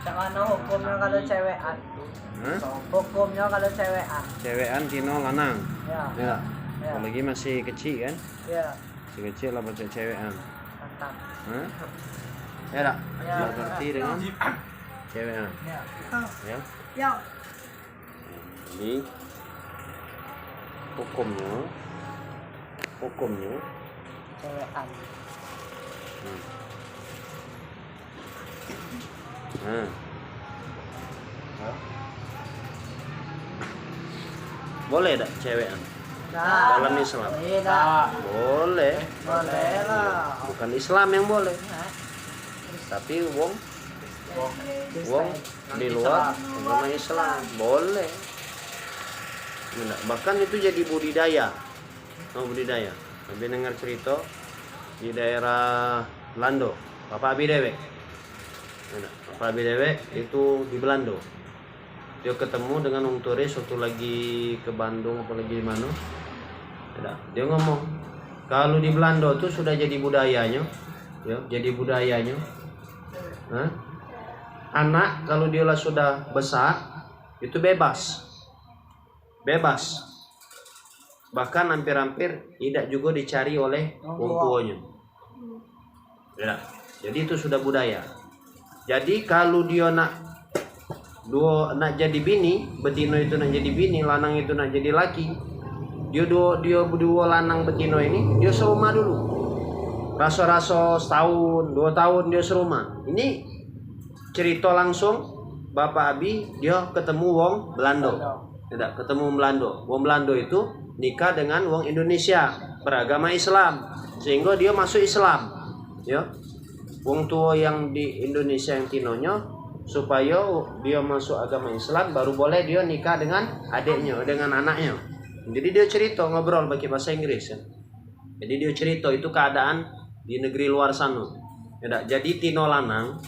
Cak mana hukumnya kalau cewekan? Hah? Hukumnya kalau cewekan? Cewekan tino lanang. Ya. Ya. Ya. Apalagi masih kecil kan? Ya. Masih kecil lah baca cewekan. Mantap. Hah? Ya tak? Ya. Tidak ngerti dengan cewekan. Ya. Ya. Ya. Ini hukumnya Cewekan. Nah. Boleh tak cewekan Nah. dalam Islam? Tidak. Boleh. Boleh lah. Bukan Islam yang boleh, Nah. tapi wong di luar agama Islam boleh. Nah, bahkan itu jadi budidaya. Oh, budidaya. Tapi dengar cerita di daerah Belando, Bapak Abi Dewe. Nah, Bapak Abi Dewe itu di Belando. Dia ketemu dengan orang turis waktu lagi ke Bandung apa lagi di mana. Nah, dia ngomong, kalau di Belando tuh sudah jadi budayanya, ya, jadi budayanya. Hah? Anak kalau dia lah sudah besar itu bebas. Bahkan hampir-hampir tidak juga dicari oleh orang tuanya. Ya. Jadi itu sudah budaya. Jadi kalau dia nak jadi bini, betina itu nak jadi bini, lanang itu nak jadi laki. Dia dua lanang betina ini dia serumah dulu. Raso-raso setahun, 2 tahun dia serumah. Ini cerita langsung Bapak Abi dia ketemu wong Belando. Tidak ketemu Belando. Wong Belando itu nikah dengan wong Indonesia beragama Islam sehingga dia masuk Islam. Ya. Wong tua yang di Indonesia yang tinonya supaya dia masuk agama Islam baru boleh dia nikah dengan adiknya, dengan anaknya. Jadi dia cerita ngobrol pakai bahasa Inggris ya. Jadi dia cerita itu keadaan di negeri luar sana. Ya, jadi tino lanang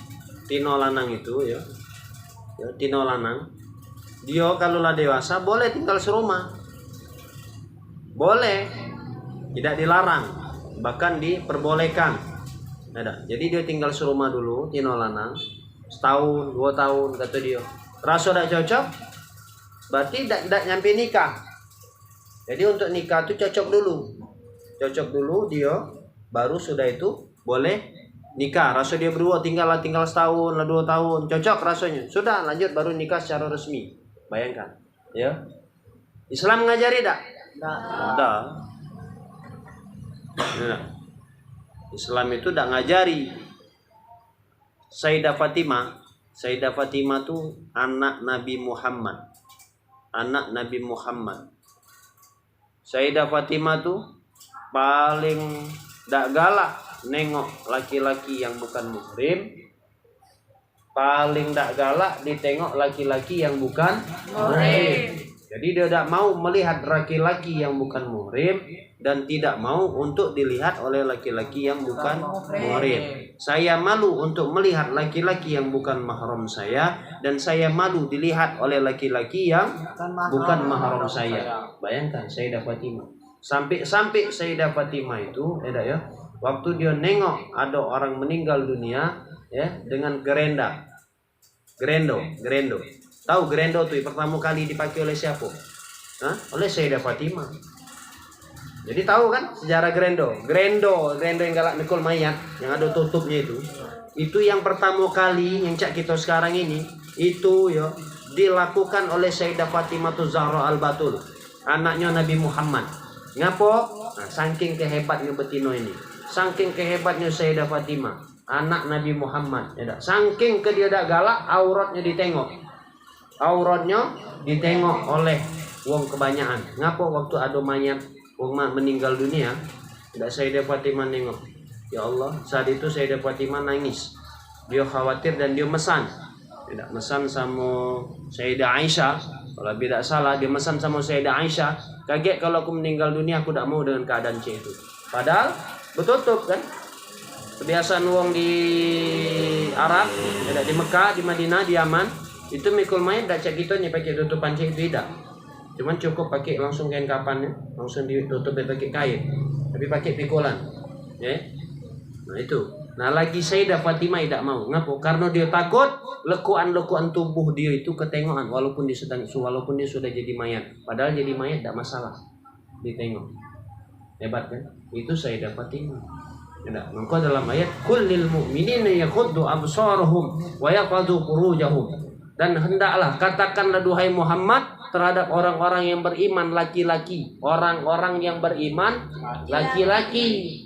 itu ya. Ya, tino lanang dia kalau lah dewasa boleh tinggal serumah. Boleh. Tidak dilarang, bahkan diperbolehkan. Ada. Jadi dia tinggal serumah dulu tino lanang. Setahun, 2 tahun kata dia. Rasa tak cocok? Berarti tidak nyampe nikah. Jadi untuk nikah tu cocok dulu dia baru sudah itu boleh nikah. Rasa dia berdua tinggal setahun lah 2 tahun cocok rasanya. Sudah lanjut baru nikah secara resmi. Bayangkan, ya. Islam ngajari tak? Tak. Nah, Islam itu tak ngajari. Sayyidah Fatimah tuh anak Nabi Muhammad. Sayyidah Fatimah tuh paling tak galak nengok laki-laki yang bukan muhrim. Paling tak galak ditengok laki-laki yang bukan muhrim. Jadi dia tidak mau melihat laki-laki yang bukan muhrim dan tidak mau untuk dilihat oleh laki-laki yang bukan muhrim. Saya malu untuk melihat laki-laki yang bukan mahram saya dan saya malu dilihat oleh laki-laki yang bukan mahram saya. Bayangkan Sayyidah Fatimah. Sampai Sayyidah Fatimah itu ya, waktu dia nengok ada orang meninggal dunia ya dengan gerendo. Tahu gerendo tuh pertama kali dipakai oleh siapa? Hah? Oleh Sayyidah Fatimah. Jadi tahu kan sejarah gerendo yang galak nikul mayat yang ada tutupnya itu yang pertama kali yang cak kita sekarang ini itu ya dilakukan oleh Sayyidah Fatimah Zahra Al-Batul, anaknya Nabi Muhammad. Ngapo? Nah, saking kehebatnya betina ini, saking kehebatnya Sayyidah Fatimah, anak Nabi Muhammad. Ya, saking ke dia dak galak, auratnya ditengok oleh wong kebanyakan. Ngapo waktu ada mayat wong meninggal dunia, tidak Sayyidah Fatimah nengok. Ya Allah, saat itu Sayyidah Fatimah nangis. Dia khawatir dan dia mesan. Tidak mesan sama Sayyidah Aisyah. Kalau tidak salah dia mesan sama Sayyidah Aisyah. Kaget kalau aku meninggal dunia, aku tidak mau dengan keadaan itu. Padahal betutup kan. Kebiasaan wong di Arab, tidak di Mekah, di Madinah, di Yaman, itu mikul mayat tidak cek kita pakai tutupan cek itu tidak. Cuman cukup pakai langsung kain kapannya, langsung ditutup pakai kain. Tapi pakai pikulan. Ya. Nah itu. Nah lagi Sayyidah Fatimah tidak mau. Ngapa? Karena dia takut lekuan-lekuan tubuh dia itu ketengokan walaupun dia sudah jadi mayat. Padahal jadi mayat tidak masalah ditengok. Hebat kan? Itu Sayyidah Fatimah. Maka dalam ayat kullil mu'minina yaghuddu absarahum wa yaqaddu furujahum. Dan hendaklah katakanlah duhai Muhammad terhadap orang-orang yang beriman laki-laki. Orang-orang yang beriman laki-laki.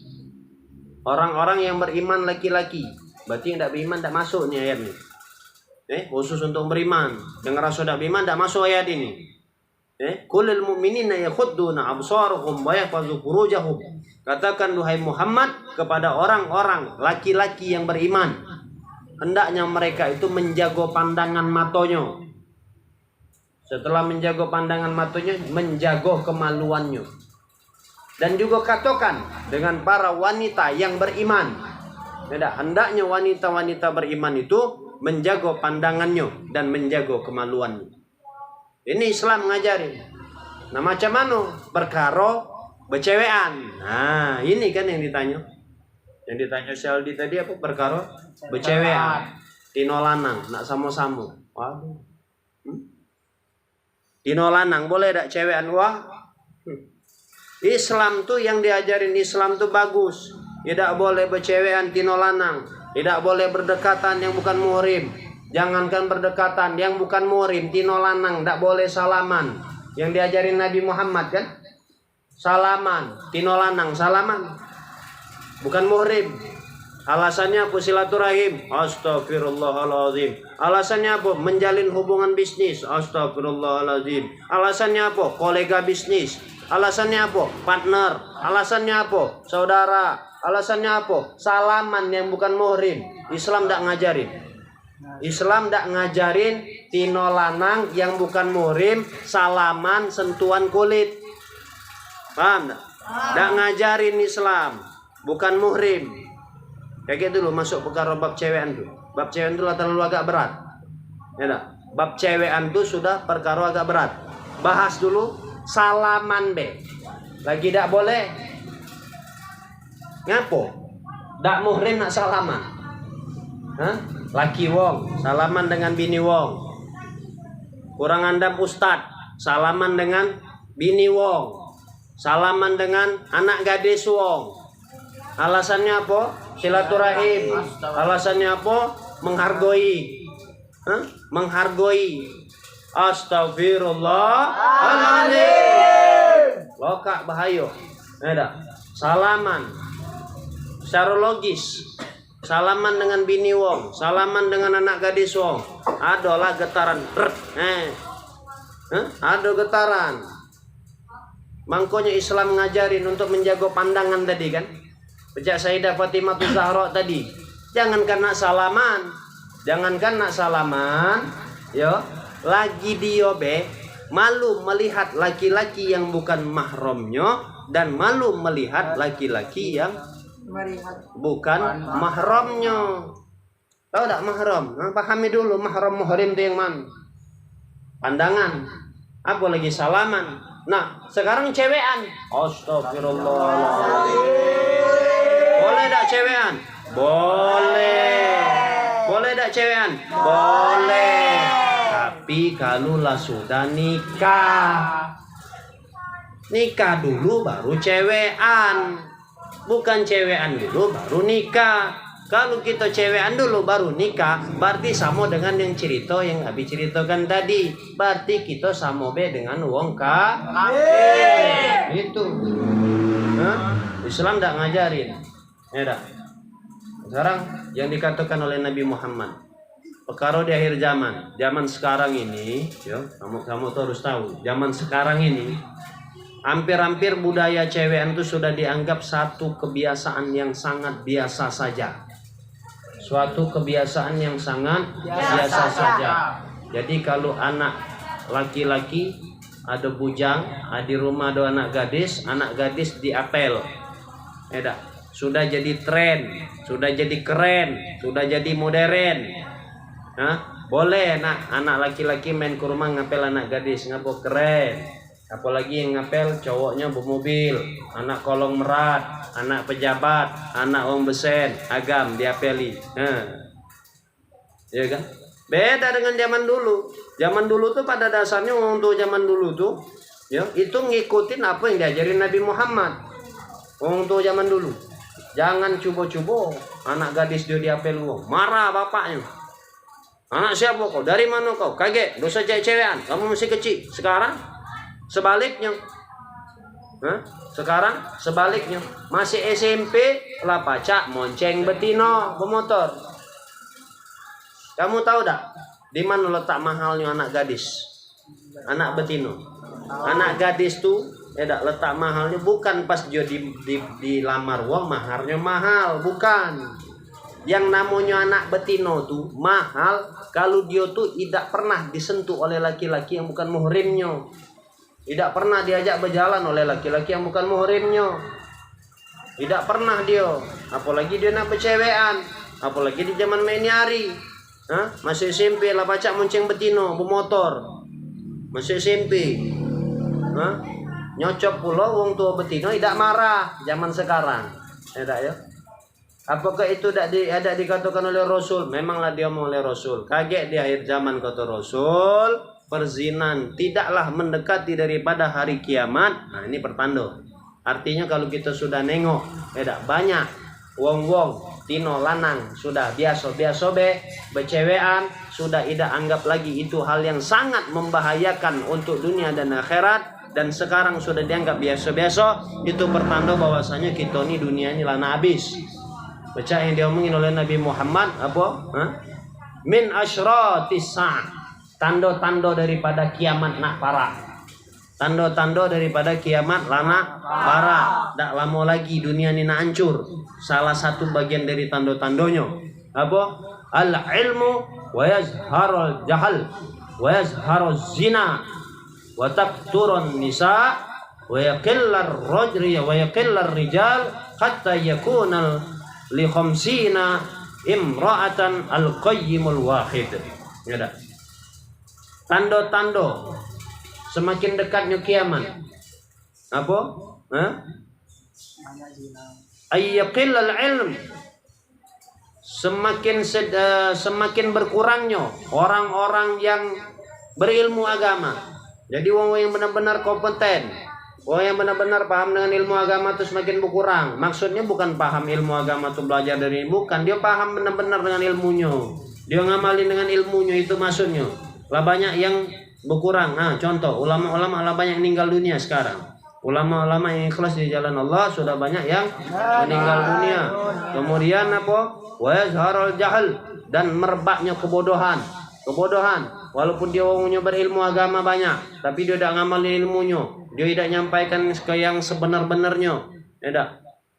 Orang-orang yang beriman laki-laki. Berarti yang tidak beriman tidak masuk nih ayat ini. Khusus untuk beriman. Yang ngerasa tidak beriman tidak masuk ayat ini. Kullil mu'minina yakhudduna absarahum wa yahfazu furujahum. Katakan duhai Muhammad kepada orang-orang laki-laki yang beriman, hendaknya mereka itu menjaga pandangan matanya. Setelah menjaga pandangan matanya, menjaga kemaluannya. Dan juga katakan dengan para wanita yang beriman. Hendaknya wanita-wanita beriman itu menjaga pandangannya dan menjaga kemaluannya. Ini Islam ngajarin. Nah macam mana perkara becewean? Nah ini kan yang ditanya. Yang ditanya Saldi tadi apa perkara becewean. Tino lanang nak sama-sama. Waduh. Tino lanang boleh tak cewean? Wah. Islam tuh yang diajarin Islam tuh bagus. Tidak boleh bercewean tino lanang. Tidak boleh berdekatan yang bukan muhrim. Jangankan berdekatan yang bukan muhrim, tino lanang tidak boleh salaman. Yang diajarin Nabi Muhammad kan? Salaman, tino lanang salaman. Bukan muhrim. Alasannya apa? Silaturahim. Astagfirullahaladzim. Alasannya apa? Menjalin hubungan bisnis. Astagfirullahaladzim. Alasannya apa? Kolega bisnis. Alasannya apa? Partner. Alasannya apa? Saudara. Alasannya apa? Salaman yang bukan muhrim. Islam tidak ngajarin. Islam tidak ngajarin tino lanang yang bukan muhrim salaman sentuhan kulit. Paham tak? Tidak ngajarin Islam. Bukan muhrim. Kayak gitu dulu masuk perkara bab cewekan tuh. Bab cewekan itu terlalu agak berat. Ya tak? Bab cewekan itu sudah perkara agak berat. Bahas dulu salaman be. Lagi tidak boleh. Ngapo? Tak muhrim nak salaman. Hah? Laki wong salaman dengan bini wong. Kurang andam ustad salaman dengan bini wong. Salaman dengan anak gadis wong. Alasannya apa? Silaturahim. Alasannya apa? Menghargai. Hah? Menghargai. Astagfirullahaladzim. Lokak bahaya. Ada. Salaman. Secara logis. Salaman dengan bini wong. Salaman dengan anak gadis wong. Adalah getaran. Ada getaran. Mangkonya Islam ngajarin untuk menjaga pandangan tadi kan. Sejak Sayyidah Fatimah Zahra tadi. Jangankan nak salaman. Jangankan nak salaman. Yo. Lagi dia be. Malu melihat laki-laki yang bukan mahramnya. Dan malu melihat laki-laki yang bukan mahramnya. Tahu tak mahram? Pahami dulu mahram muhrim itu yang mana? Pandangan. Apa lagi salaman? Nah, sekarang cewean. Astagfirullahaladzim. Boleh tak cewean? Boleh. Boleh tak cewean? Boleh. Tapi kalau lah sudah nikah. Nikah dulu baru cewean. Bukan cewean dulu baru nikah. Kalau kita cewean dulu baru nikah, berarti sama dengan yang cerita yang habis ceritakan tadi. Berarti kita sama be dengan wong kafir. Itu. Islam tidak ngajarin. Ya dah. Sekarang yang dikatakan oleh Nabi Muhammad. Perkara di akhir zaman. Zaman sekarang ini, ya, kamu tuh harus tahu. Zaman sekarang ini hampir-hampir budaya cewean itu sudah dianggap satu kebiasaan yang sangat biasa saja. Suatu kebiasaan yang sangat biasa saja. Jadi kalau anak laki-laki ada bujang, di rumah ada anak gadis diapel. Sudah jadi tren, sudah jadi keren, sudah jadi modern. Boleh anak laki-laki main ke rumah ngapel anak gadis, ngapa keren. Apalagi yang ngapel cowoknya bermobil, anak kolong merat, anak pejabat, anak wong besen, agam diapeli. Ya kan? Beda dengan zaman dulu. Zaman dulu tuh pada dasarnya untuk zaman dulu tuh, ya, itu ngikutin apa yang diajarin Nabi Muhammad. Untuk zaman dulu. Jangan cubo-cubo anak gadis dia diapel wong. Marah bapaknya. Anak siapa kau? Dari mana kau? Kaget, dosa cewek-cewekan. Kamu masih kecil. Sekarang sebaliknya. Sekarang sebaliknya. Masih SMP lah pacak monceng betino pemotor. Kamu tahu tak di mana letak mahalnya anak gadis? Anak betino. Anak gadis tuh letak mahalnya bukan pas dia dilamar wong maharnya mahal, bukan. Yang namanya anak betino tuh mahal kalau dia tuh tidak pernah disentuh oleh laki-laki yang bukan muhrimnya. Tidak pernah diajak berjalan oleh laki-laki yang bukan muhrimnya. Tidak pernah dia. Apalagi dia nak bercewekan. Apalagi di zaman meniari. Masih SMP lah baca monceng betino bermotor. Masih SMP. Nyocok pula wong tua betino tidak marah zaman sekarang. Tidak ya. Apakah itu ada dikatakan oleh Rasul? Memanglah dia mau oleh Rasul. Kaget di akhir zaman kata Rasul, perzinahan tidaklah mendekati daripada hari kiamat. Nah, ini pertanda. Artinya kalau kita sudah nengok, banyak wong-wong tino lanang sudah biasa-biasa bercewekan, sudah tidak anggap lagi itu hal yang sangat membahayakan untuk dunia dan akhirat, dan sekarang sudah dianggap biasa-biasa. Itu pertanda bahwasanya kita ini dunia ini lana habis. Baca yang diomongin oleh Nabi Muhammad apa? Min asyratis sa'ah. Tanda-tanda daripada kiamat nak parah. Tanda-tanda daripada kiamat lana parah. Tak lama lagi dunia ini nak hancur. Salah satu bagian dari tanda-tandanya apa? Al-ilmu wa yazharul jahal wa yazharuz zina wa takturun nisa wa yaqillar rajri wa yaqillar rijal hatta yakunal li khamsina imra'atan al-qayyimul wahid. Ya dah. Tanda-tanda semakin dekatnya kiamat. Apa? Ayyaqil al-ilm. Semakin berkurangnya orang-orang yang berilmu agama. Jadi orang yang benar-benar kompeten, orang yang benar-benar paham dengan ilmu agama itu semakin berkurang. Maksudnya bukan paham ilmu agama itu belajar dari bukan, dia paham benar-benar dengan ilmunya. Dia ngamalin dengan ilmunya, itu maksudnya. Lah banyak yang berkurang. Contoh ulama-ulama lah banyak meninggal dunia sekarang. Ulama-ulama yang ikhlas di jalan Allah sudah banyak yang meninggal dunia. Kemudian apa? Wa yazharul jahal, dan merebaknya kebodohan. Walaupun dia orangnya berilmu agama banyak, tapi dia tidak ngamalin ilmunya. Dia tidak nyampaikan ke yang sebenar-benarnya. Tidak.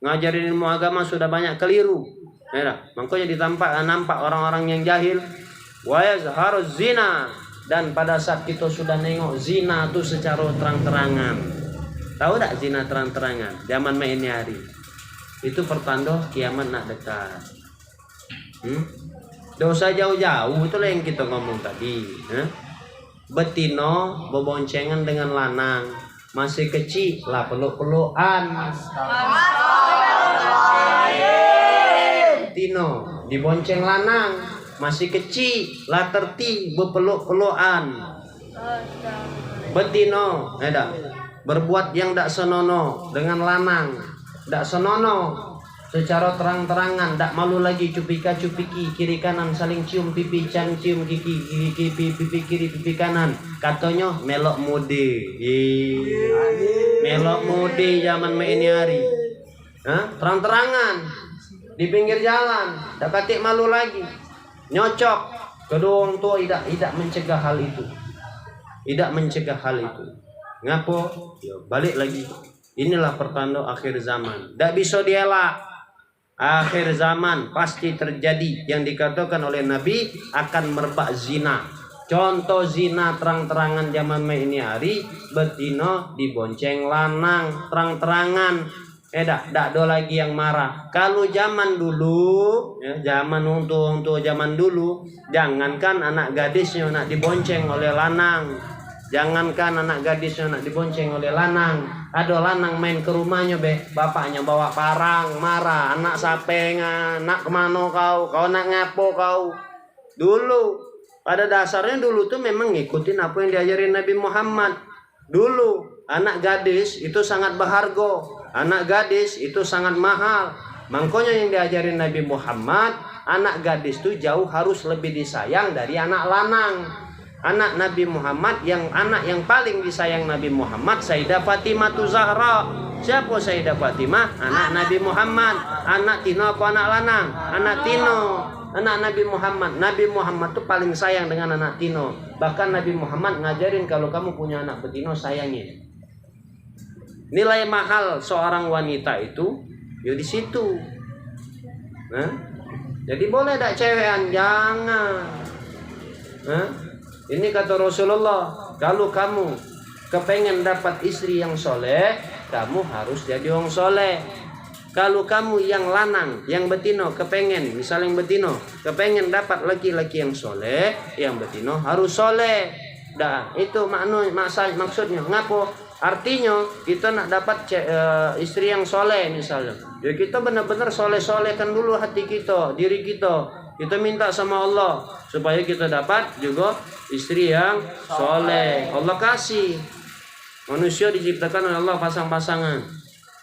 Ngajarin ilmu agama sudah banyak keliru. Tidak. Makanya nampak orang-orang yang jahil. Wa yazharuz zina, dan pada saat kita sudah nengok zina itu secara terang-terangan. Tahu tak zina terang-terangan? Zaman ini hari. Itu pertanda kiamat nak dekat. Dosa jauh-jauh itulah yang kita ngomong tadi. Betino beboncengan dengan lanang, masih kecil lah peluk-pelukan. Betino dibonceng lanang, masih kecil lah terti berpeluk-pelukan. Betino berbuat yang tak senono dengan lanang, tak senono. Secara terang-terangan, tak malu lagi cupika-cupiki, kiri kanan saling cium pipi, cium gigi, pipi kiri, pipi kanan. Katanya melok mode. Melok mode zaman ini hari. Terang-terangan di pinggir jalan, tak katik malu lagi. Nyocok. Kedua orang tua tidak mencegah hal itu. Tidak mencegah hal itu. Ngapo? Ya, balik lagi. Inilah pertanda akhir zaman. Tak bisa dielak. Akhir zaman pasti terjadi yang dikatakan oleh Nabi akan merebak zina. Contoh zina terang-terangan zaman ini hari, betino dibonceng lanang terang-terangan. Tak ada lagi yang marah. Kalau zaman dulu, zaman untuk zaman dulu, jangankan anak gadisnya nak dibonceng oleh lanang, Jangankan anak gadisnya nak dibonceng oleh lanang. Ada lanang main ke rumahnya bapaknya bawa parang, marah. Anak sapengan, nak kemana kau? Kau nak ngapo kau? Dulu pada dasarnya dulu tuh memang ngikutin apa yang diajarin Nabi Muhammad. Dulu anak gadis itu sangat berharga. Anak gadis itu sangat mahal. Makanya yang diajarin Nabi Muhammad, anak gadis tuh jauh harus lebih disayang dari anak lanang. Anak Nabi Muhammad anak yang paling disayang Nabi Muhammad Sayyidah Fatimah Zahra. Siapa Sayyidah Fatimah? Anak Nabi Muhammad. Anak Tino apa anak lanang? Anak Tino. Anak Nabi Muhammad. Nabi Muhammad tuh paling sayang dengan anak Tino. Bahkan Nabi Muhammad ngajarin kalau kamu punya anak betina sayangin. Nilai mahal seorang wanita itu ya di situ. Nah, jadi boleh tak cewekan? Jangan. Nah, ini kata Rasulullah, kalau kamu kepengen dapat istri yang soleh, kamu harus jadi orang soleh. Kalau kamu yang lanang, yang betino, kepengen, misalnya yang betino, kepengen dapat laki-laki yang soleh, yang betino harus soleh. Dah, itu maksudnya. Ngapo? Artinya kita nak dapat istri yang soleh misalnya. Ya kita benar-benar soleh-solehkan dulu hati kita, diri kita. Kita minta sama Allah supaya kita dapat juga istri yang soleh. Allah kasih. Manusia diciptakan oleh Allah pasang-pasangan.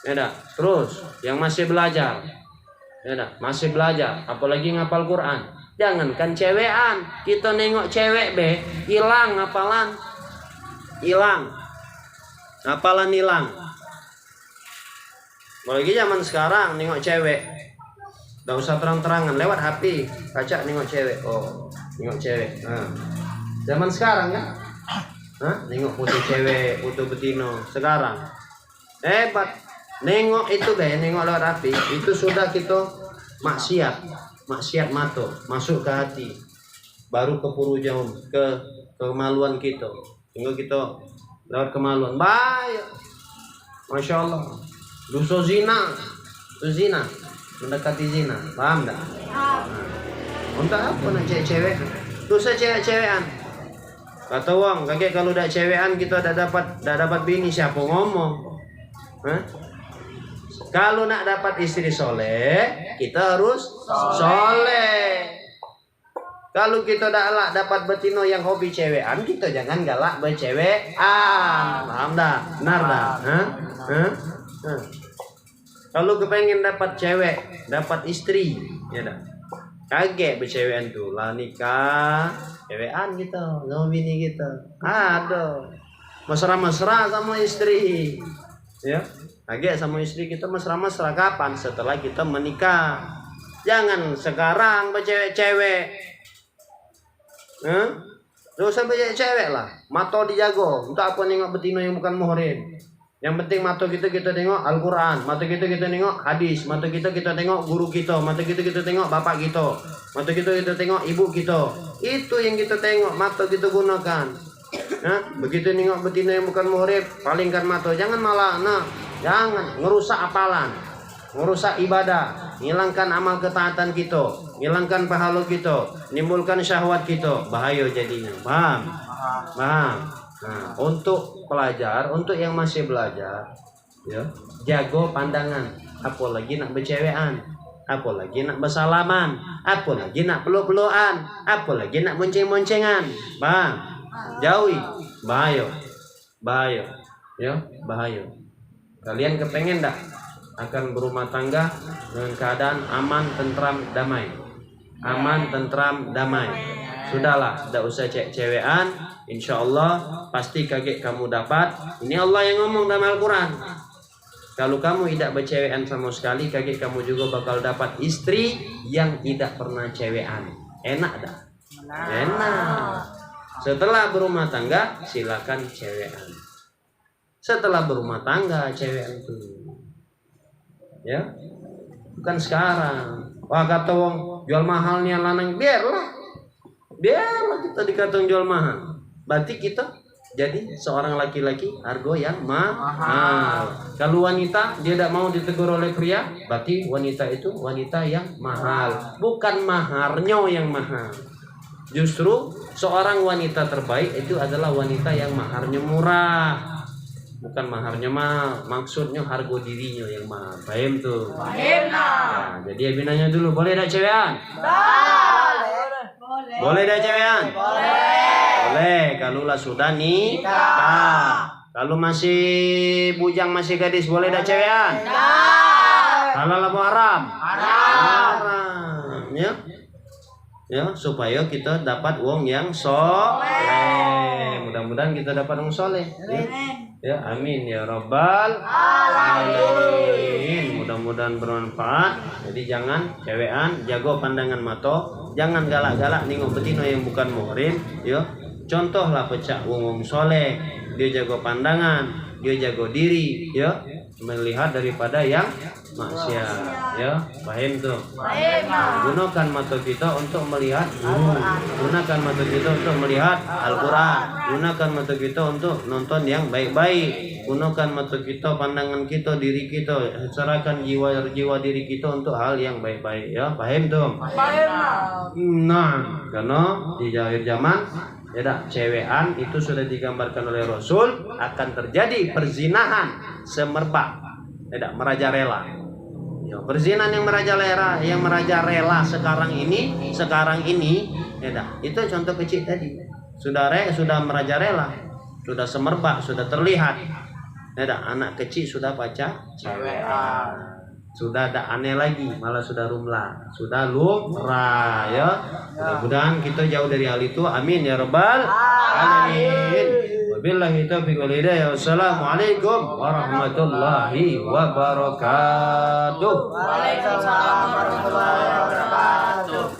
Ya dah. Terus yang masih belajar. Ya dah, masih belajar, apalagi ngapal Quran. Jangankan cewekan, kita nengok cewek hilang hafalan. Hilang. Hafalan hilang. Apalagi zaman sekarang nengok cewek. Gak usah terang-terangan, lewat HP kaca nengok cewek. Oh, nengok cewek. Nah. Zaman sekarang kan? Nengok foto cewek, foto betino. Sekarang hebat. Nengok itu nengok lewat HP. Itu sudah kita maksiat mata, masuk ke hati. Baru ke purujam, ke kemaluan kita. Sehingga kita lewat kemaluan. Baik. Masya Allah. Dosa zina. Itu zina. Mendekati zina, paham tak? Untuk apa nak cewek-cewek? Dosa cewek-cewekan. Kata orang, kakek kalau dah cewekan kita dah dapat bini, siapa ngomong? Kalau nak dapat istri soleh, kita harus soleh. Kalau kita dah dapat betino yang hobi cewekan, kita jangan galak bercewekan. Paham dah? Benar dah? Kalau kepengen dapat cewek, dapat istri, ya dah. Kaget bercewekan tuh, lah nikah, cewekan gitu, sama bini gitu. Aduh, mesra-mesra sama istri, ya. Kaget sama istri kita mesra-mesra kapan? Setelah kita menikah. Jangan sekarang bercewek-cewek. Gak usah bercewek lah, mata dijago. Untuk apa nengok betina yang bukan muhrim? Yang penting mata kita tengok Al-Quran, mata kita tengok hadis, mata kita tengok guru kita, mata kita tengok bapak kita, mata kita tengok ibu kita. Itu yang kita tengok, mata kita gunakan. Begitu nengok betina yang bukan muhrim, palingkan mata. Jangan malah, jangan ngerusak apalan, ngerusak ibadah, hilangkan amal ketaatan kita, hilangkan pahala kita, nimbulkan syahwat kita, bahaya jadinya. Paham? Nah, untuk pelajar, untuk yang masih belajar, ya, jago pandangan. Apalagi nak bercewekan, apalagi nak bersalaman, apalagi nak peluk-pelukan, apalagi nak monceng-moncengan. Bang, jauhi, bahaya, ya, bahaya. Kalian kepengen tak akan berumah tangga dengan keadaan aman, tentram, damai? Aman, tentram, damai. Sudahlah, tidak usah cewekan. Insya Allah pasti kaget kamu dapat. Ini Allah yang ngomong dalam Al-Quran. Kalau kamu tidak bercewekan sama sekali, kaget kamu juga bakal dapat istri yang tidak pernah cewekan. Enak dah? Enak. Setelah berumah tangga, silakan cewekan. Setelah berumah tangga, cewekan itu. Ya, bukan sekarang. Wah, kata wong jual mahalnya lanang, biarlah kita dikatung jual mahal. Berarti kita jadi seorang laki-laki harga yang mahal. Kalau wanita dia tidak mau ditegur oleh pria, berarti wanita itu wanita yang mahal. Bukan maharnya yang mahal. Justru seorang wanita terbaik itu adalah wanita yang maharnya murah, bukan maharnya mahal, maksudnya harga dirinya yang mahal. Paham tuh? Nah, jadi Abi nanya dulu, boleh dah cewekan? Boleh dah cewekan? Boleh, kalau lah sudah nikah. Kalau masih bujang, masih gadis, boleh dah cewekan? Halal apa haram? Haram. Ya, supaya kita dapat wong yang soleh. Mudah-mudahan kita dapat wong soleh. Ya, amin ya rabbal alamin. Mudah-mudahan bermanfaat. Jadi jangan cewekan, jago pandangan mata, jangan galak-galak nengok betina yang bukan muhrim. Ya, contohlah pecah wong soleh. Dia jago pandangan, dia jago diri, ya, melihat daripada yang maksiat, ya. Paham tuh? Gunakan mata kita untuk melihat gunakan mata kita untuk melihat Al-Quran, gunakan mata kita untuk nonton yang baik-baik, gunakan mata kita, pandangan kita, diri kita, serahkan jiwa diri kita untuk hal yang baik-baik, ya. Paham tuh? Nah, karena di akhir zaman ya, cewekan itu sudah digambarkan oleh Rasul akan terjadi perzinahan semerbak, tidak merajalela. Ya, perzinahan yang merajalela sekarang ini, ya, itu contoh kecil tadi. Sudah merajalela, sudah semerbak, sudah terlihat. Ya, anak kecil sudah baca cewekan. Sudah ada aneh lagi, malah sudah lumrah, ya. Mudah-mudahan kita jauh dari hal itu. Amin ya rabbal alamin. Wabillahi taufiq wal hidayah. Wassalamualaikum warahmatullahi wabarakatuh. Waalaikumsalam warahmatullahi wabarakatuh.